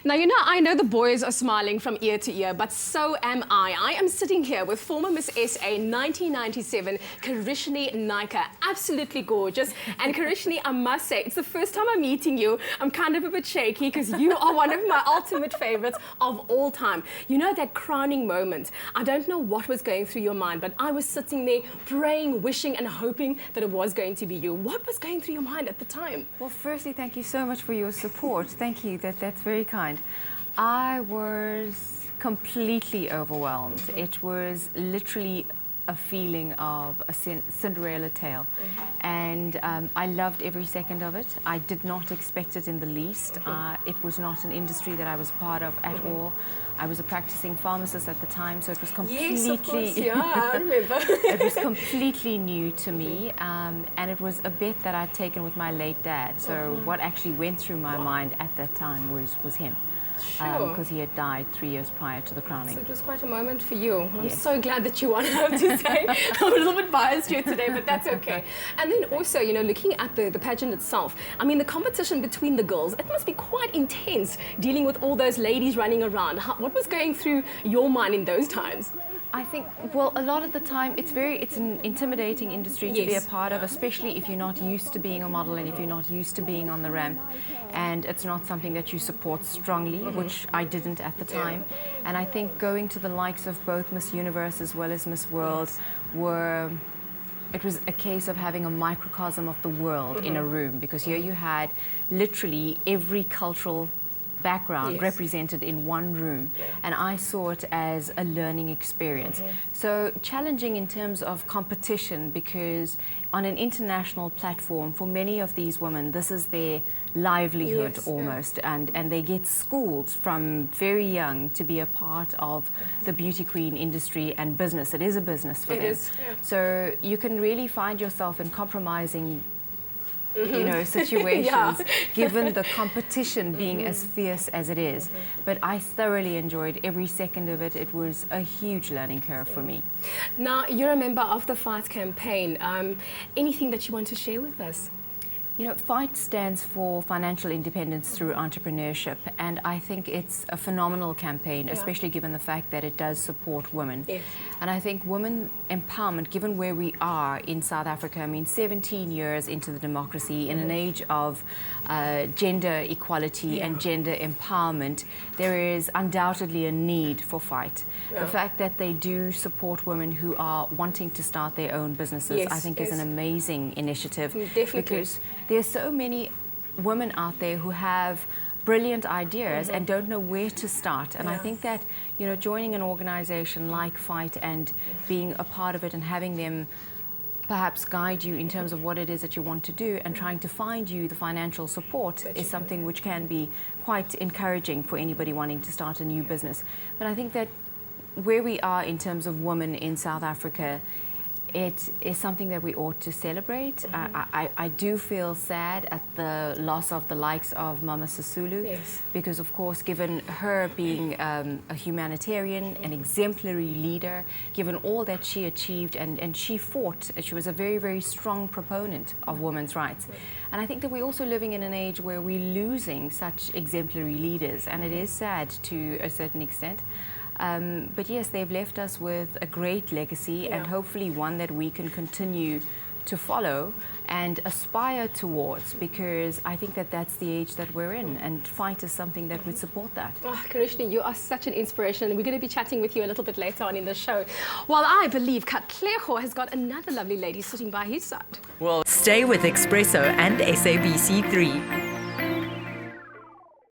Now, I know the boys are smiling from ear to ear, but so am I. I am sitting here with former Miss SA 1997, Kerishnie Naiker. Absolutely gorgeous. And Kerishnie, I must say, it's the first time I'm meeting you. I'm kind of a bit shaky because you are one of my ultimate favorites of all time. You know that crowning moment. I don't know what was going through your mind, but I was sitting there praying, wishing and hoping that it was going to be you. What was going through your mind at the time? Well, firstly, thank you so much for your support. Thank you. That's very kind. I was completely overwhelmed. It was literally a feeling of a Cinderella tale. And I loved every second of it. I did not expect it in the least. It was not an industry that I was part of at all. I was a practicing pharmacist at the time, so it was completely... Yes, of course, yeah, I remember. It was completely new to me, and it was a bet that I'd taken with my late dad. So what actually went through my mind at that time was him. Because he had died 3 years prior to the crowning. So it was quite a moment for you. I'm Yes. so glad that you won, I have to say. I'm a little bit biased here today, but that's okay. And then also, looking at the pageant itself, I mean, the competition between the girls, it must be quite intense dealing with all those ladies running around. What was going through your mind in those times? I think, well, a lot of the time it's an intimidating industry to be a part of, especially if you're not used to being a model and if you're not used to being on the ramp, and it's not something that you support strongly, which I didn't at the time. And I think going to the likes of both Miss Universe as well as Miss World it was a case of having a microcosm of the world in a room, because here you had literally every cultural background represented in one room, and I saw it as a learning experience. So challenging in terms of competition, because on an international platform, for many of these women, this is their livelihood almost, and they get schooled from very young to be a part of the beauty queen industry and business. It is a business for them. So you can really find yourself in compromising situations, given the competition being as fierce as it is. But I thoroughly enjoyed every second of it. It was a huge learning curve for me. Now, you're a member of the FITE campaign. Anything that you want to share with us? FITE stands for Financial Independence Through Entrepreneurship, and I think it's a phenomenal campaign, especially given the fact that it does support women. And I think women empowerment, given where we are in South Africa, I mean, 17 years into the democracy, in an age of gender equality and gender empowerment, there is undoubtedly a need for FITE. The fact that they do support women who are wanting to start their own businesses, I think is an amazing initiative. Because there's so many women out there who have brilliant ideas and don't know where to start. And I think that, joining an organization like FITE and being a part of it and having them perhaps guide you in terms of what it is that you want to do and trying to find you the financial support is something which can be quite encouraging for anybody wanting to start a new business. But I think that where we are in terms of women in South Africa, it is something that we ought to celebrate. I do feel sad at the loss of the likes of Mama Sisulu, because of course, given her being a humanitarian, an exemplary leader, given all that she achieved, and she fought, she was a very, very strong proponent of women's rights. And I think that we're also living in an age where we're losing such exemplary leaders, and it is sad to a certain extent. But yes, they've left us with a great legacy, and hopefully one that we can continue to follow and aspire towards, because I think that that's the age that we're in, and FITE is something that would support that. Oh, Kerishnie, you are such an inspiration, and we're going to be chatting with you a little bit later on in the show. While I believe Katlego has got another lovely lady sitting by his side. Well, stay with eXpresso and SABC3.